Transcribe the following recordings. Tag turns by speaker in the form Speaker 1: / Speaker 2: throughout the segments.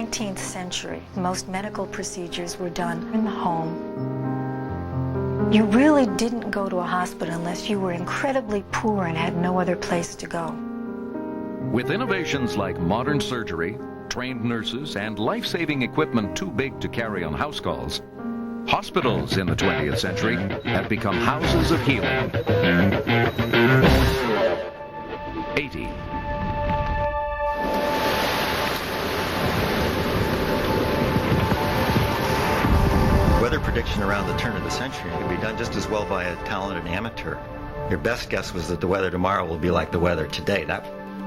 Speaker 1: 19th century, most medical procedures were done in the home. You really didn't go to a hospital unless you were incredibly poor and had no other place to go.
Speaker 2: With innovations like modern surgery, trained nurses, and life-saving equipment too big to carry on house calls, hospitals in the 20th century have become houses of healing. 80.
Speaker 3: Weather prediction around the turn of the century could be done just as well by a talented amateur. Your best guess was that the weather tomorrow will be like the weather today. That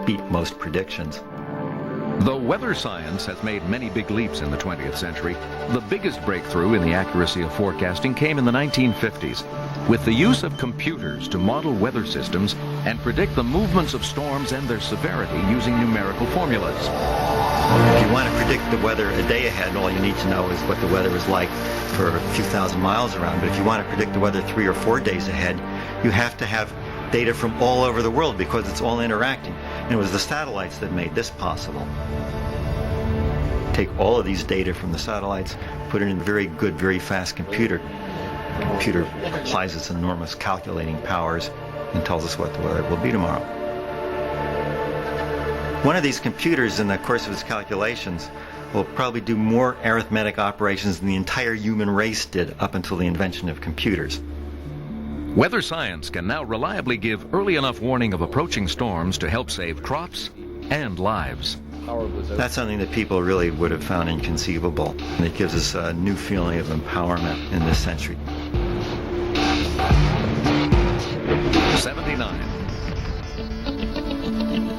Speaker 3: beat most predictions.
Speaker 2: Though weather science has made many big leaps in the 20th century, the biggest breakthrough in the accuracy of forecasting came in the 1950s, with the use of computers to model weather systems and predict the movements of storms and their severity using numerical formulas.
Speaker 3: If you want to predict the weather a day ahead, all you need to know is what the weather is like for a few thousand miles around. But if you want to predict the weather 3 or 4 days ahead, you have to have data from all over the world because it's all interacting. And it was the satellites that made this possible. Take all of these data from the satellites, put it in a very good, very fast computer. The computer applies its enormous calculating powers and tells us what the weather will be tomorrow. One of these computers, in the course of its calculations, will probably do more arithmetic operations than the entire human race did up until the invention of computers.
Speaker 2: Weather science can now reliably give early enough warning of approaching storms to help save crops and lives.
Speaker 3: That's something that people really would have found inconceivable. And it gives us a new feeling of empowerment in this century.
Speaker 2: 79.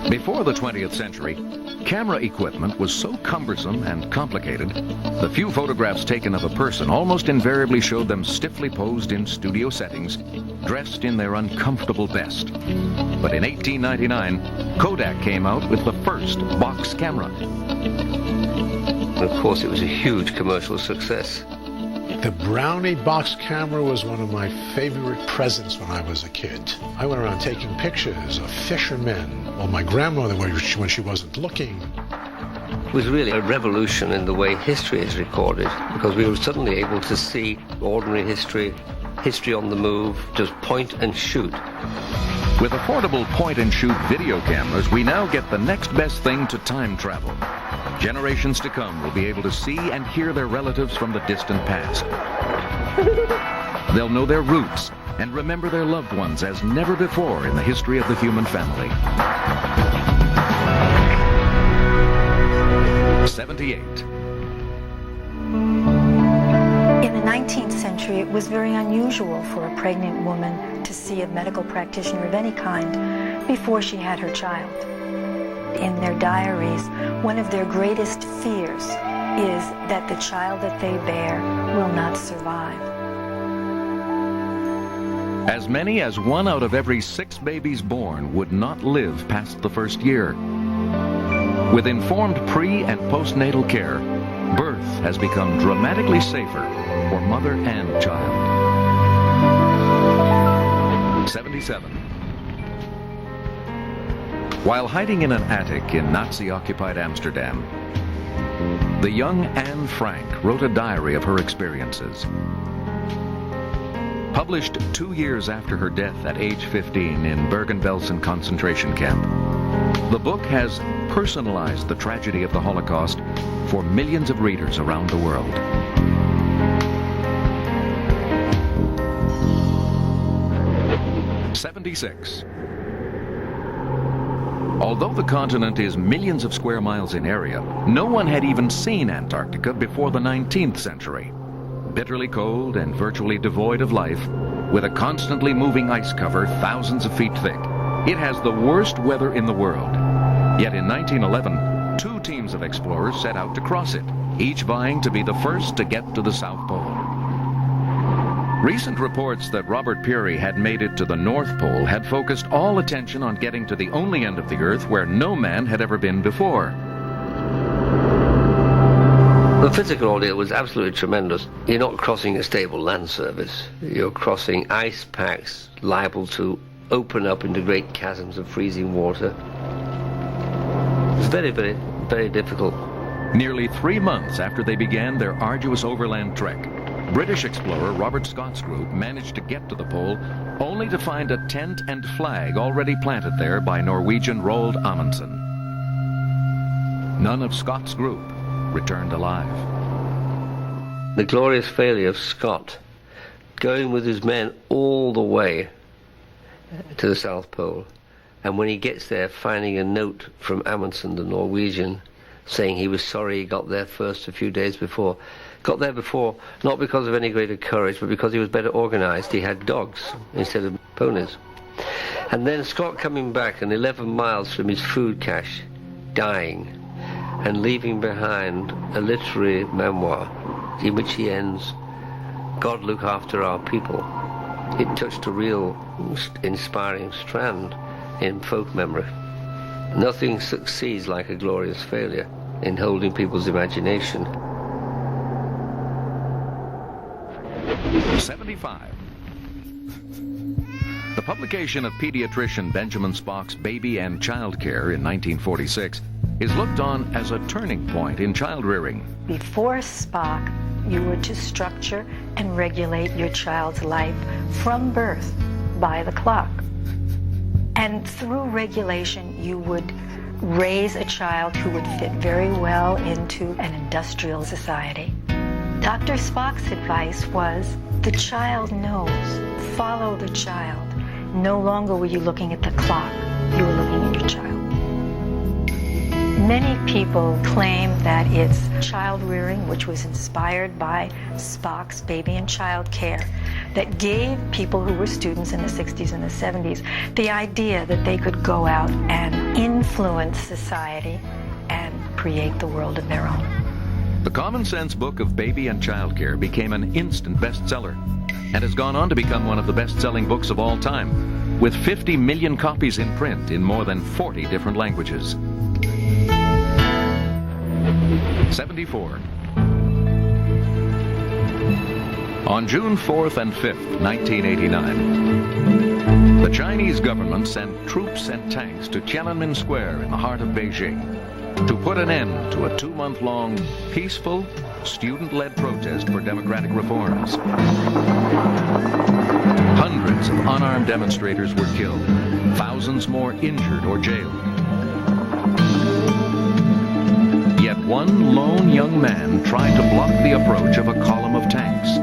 Speaker 2: Before the 20th century, camera equipment was so cumbersome and complicated, the few photographs taken of a person almost invariably showed them stiffly posed in studio settings, dressed in their uncomfortable best. But in 1899, Kodak came out with the first box camera.
Speaker 4: Of course, it was a huge commercial success.
Speaker 5: The Brownie box camera was one of my favorite presents when I was a kid. I went around taking pictures of fishermen, or my grandmother when she wasn't looking.
Speaker 4: It was really a revolution in the way history is recorded, because we were suddenly able to see ordinary history, history on the move, just point and shoot.
Speaker 2: With affordable point-and-shoot video cameras, we now get the next best thing to time travel. Generations to come will be able to see and hear their relatives from the distant past. They'll know their roots and remember their loved ones as never before in the history of the human family. 78.
Speaker 1: In the 19th century, it was very unusual for a pregnant woman to see a medical practitioner of any kind before she had her child. In their diaries, one of their greatest fears is that the child that they bear will not survive.
Speaker 2: As many as 1 out of every 6 babies born would not live past the first year. With informed pre- and postnatal care, birth has become dramatically safer for mother and child. 77. While hiding in an attic in Nazi-occupied Amsterdam, the young Anne Frank wrote a diary of her experiences. Published 2 years after her death at age 15 in Bergen-Belsen concentration camp, the book has personalized the tragedy of the Holocaust for millions of readers around the world. 76. Although the continent is millions of square miles in area, no one had even seen Antarctica before the 19th century. Bitterly cold and virtually devoid of life, with a constantly moving ice cover thousands of feet thick, it has the worst weather in the world. Yet in 1911, 2 teams of explorers set out to cross it, each vying to be the first to get to the South Pole. Recent reports that Robert Peary had made it to the North Pole had focused all attention on getting to the only end of the Earth where no man had ever been before.
Speaker 4: The physical ordeal was absolutely tremendous. You're not crossing a stable land surface. You're crossing ice packs liable to open up into great chasms of freezing water. It's very, very, very difficult.
Speaker 2: Nearly 3 months after they began their arduous overland trek, British explorer Robert Scott's group managed to get to the pole only to find a tent and flag already planted there by Norwegian Roald Amundsen. None of Scott's group returned alive.
Speaker 4: The glorious failure of Scott, going with his men all the way to the South Pole, and when he gets there, finding a note from Amundsen, the Norwegian, saying he was sorry he got there first a few days before. Got there before, not because of any greater courage, but because he was better organized. He had dogs instead of ponies. And then Scott coming back and 11 miles from his food cache, dying, and leaving behind a literary memoir in which he ends, "God look after our people." It touched a real inspiring strand in folk memory. Nothing succeeds like a glorious failure in holding people's imagination.
Speaker 2: 75. The publication of pediatrician Benjamin Spock's Baby and Child Care in 1946 is looked on as a turning point in child rearing.
Speaker 1: Before Spock, you were to structure and regulate your child's life from birth by the clock. And through regulation, you would raise a child who would fit very well into an industrial society. Dr. Spock's advice was, the child knows, follow the child. No longer were you looking at the clock, you were looking at your child. Many people claim that it's child rearing, which was inspired by Spock's Baby and Child Care, that gave people who were students in the 60s and the 70s the idea that they could go out and influence society and create the world of their own.
Speaker 2: The Common Sense book of Baby and Child Care became an instant bestseller and has gone on to become one of the best-selling books of all time, with 50 million copies in print in more than 40 different languages. 74. On June 4th and 5th, 1989, the Chinese government sent troops and tanks to Tiananmen Square in the heart of Beijing to put an end to a 2-month-long, peaceful, student-led protest for democratic reforms. Hundreds of unarmed demonstrators were killed, thousands more injured or jailed. Yet one lone young man tried to block the approach of a column of tanks,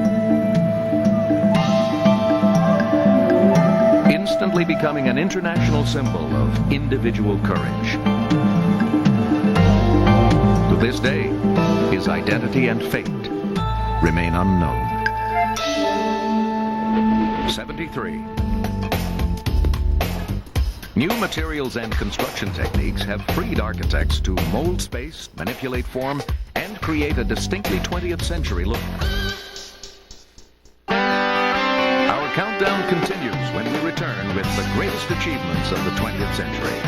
Speaker 2: instantly becoming an international symbol of individual courage. To this day, his identity and fate remain unknown. 73. New materials and construction techniques have freed architects to mold space, manipulate form, and create a distinctly 20th century look. Our countdown continues when we return with the greatest achievements of the 20th century.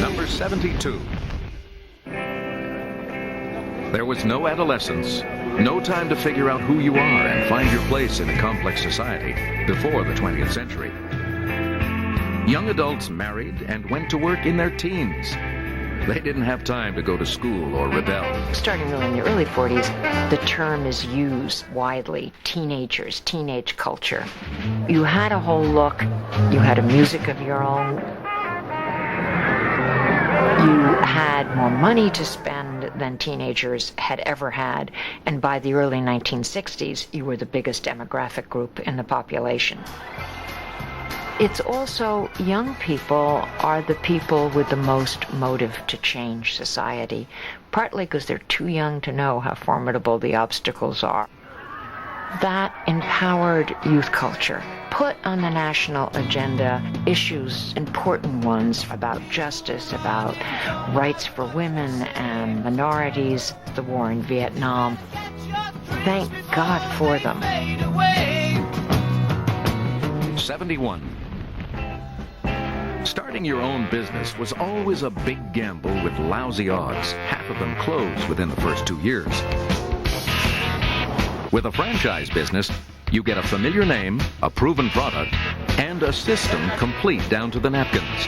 Speaker 2: Number 72. There was no adolescence, no time to figure out who you are and find your place in a complex society before the 20th century. Young adults married and went to work in their teens. They didn't have time to go to school or rebel.
Speaker 6: Starting really in the early 40s, the term is used widely. Teenagers, teenage culture. You had a whole look. You had a music of your own. You had more money to spend than teenagers had ever had, and by the early 1960s, you were the biggest demographic group in the population. It's also young people are the people with the most motive to change society, partly because they're too young to know how formidable the obstacles are. That empowered youth culture put on the national agenda issues, important ones about justice, about rights for women and minorities, the war in Vietnam. Thank God for them.
Speaker 2: 71. Starting your own business was always a big gamble with lousy odds, half of them closed within the first 2 years. With a franchise business, you get a familiar name, a proven product, and a system complete down to the napkins.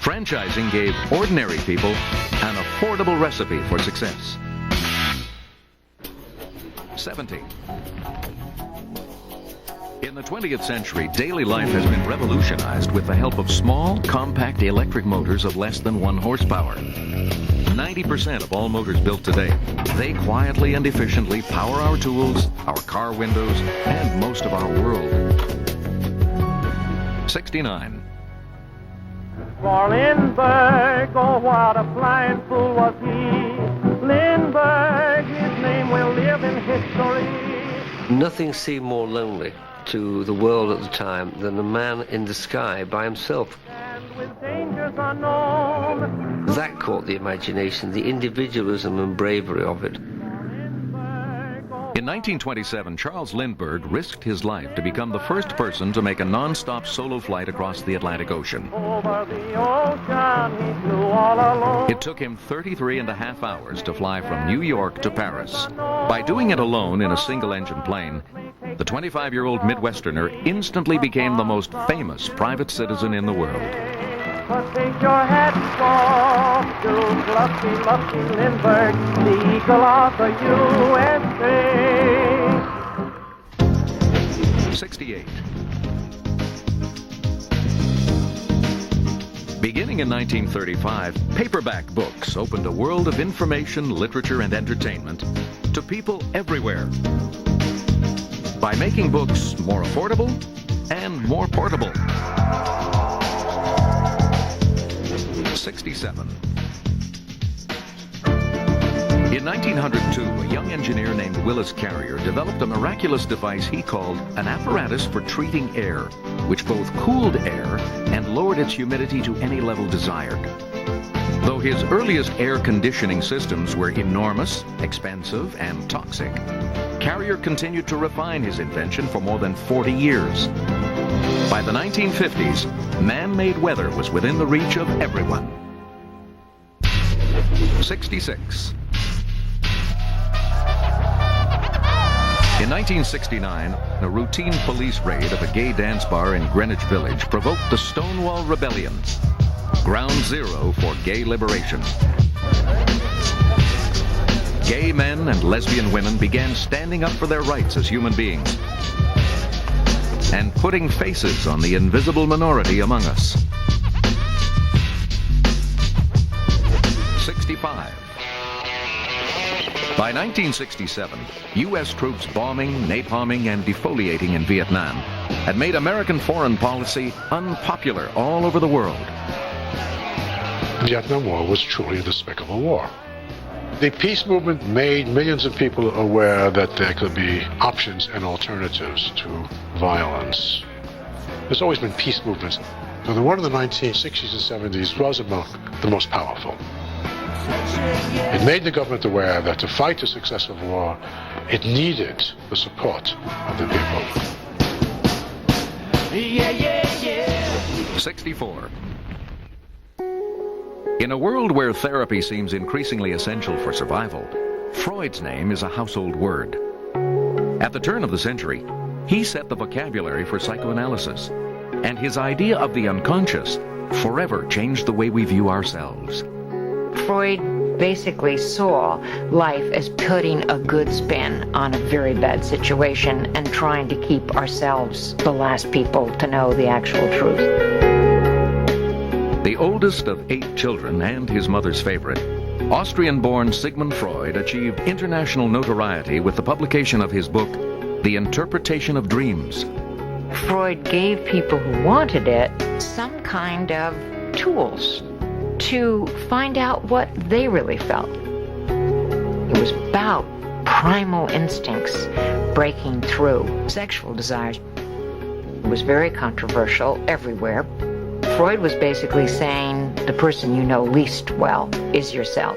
Speaker 2: Franchising gave ordinary people an affordable recipe for success. 70. In the 20th century, daily life has been revolutionized with the help of small, compact electric motors of less than 1 horsepower. 90% of all motors built today, they quietly and efficiently power our tools, our car windows, and most of our world. 69.
Speaker 7: For Lindbergh, oh what a flying fool was he. Lindbergh, his name will live in history.
Speaker 4: Nothing seemed more lonely to the world at the time than a man in the sky by himself.
Speaker 7: And with dangers unknown.
Speaker 4: That caught the imagination, the individualism and bravery of it.
Speaker 2: In 1927, Charles Lindbergh risked his life to become the first person to make a non-stop solo flight across the Atlantic Ocean.
Speaker 7: Over the ocean, he flew all alone.
Speaker 2: It took him 33 and a half hours to fly from New York to Paris. By doing it alone in a single-engine plane, the 25-year-old Midwesterner instantly became the most famous private citizen in the world.
Speaker 7: But take your hat off to Lusty Lindbergh, the eagle of the USA.
Speaker 2: 68. Beginning in 1935, paperback books opened a world of information, literature, and entertainment to people everywhere by making books more affordable and more portable. 67. In 1902, a young engineer named Willis Carrier developed a miraculous device he called an apparatus for treating air, which both cooled air and lowered its humidity to any level desired. Though his earliest air conditioning systems were enormous, expensive, and toxic, Carrier continued to refine his invention for more than 40 years. By the 1950s, man-made weather was within the reach of everyone. 66. In 1969, a routine police raid of a gay dance bar in Greenwich Village provoked the Stonewall Rebellion, ground zero for gay liberation. Gay men and lesbian women began standing up for their rights as human beings and putting faces on the invisible minority among us. 65. By 1967, U.S. troops bombing, napalming, and defoliating in Vietnam had made American foreign policy unpopular all over the world.
Speaker 5: The Vietnam War was truly a despicable war. The peace movement made millions of people aware that there could be options and alternatives to violence. There's always been peace movements. So the war of the 1960s and 70s was among the most powerful. It made the government aware that to fight a successful war, it needed the support of the people.
Speaker 2: 64. In a world where therapy seems increasingly essential for survival, Freud's name is a household word. At the turn of the century, he set the vocabulary for psychoanalysis, and his idea of the unconscious forever changed the way we view ourselves.
Speaker 6: Freud basically saw life as putting a good spin on a very bad situation and trying to keep ourselves the last people to know the actual truth.
Speaker 2: The oldest of 8 children and his mother's favorite, Austrian-born Sigmund Freud achieved international notoriety with the publication of his book, The Interpretation of Dreams.
Speaker 6: Freud gave people who wanted it some kind of tools to find out what they really felt. It was about primal instincts breaking through sexual desires. It was very controversial everywhere. Freud was basically saying the person you know least well is yourself.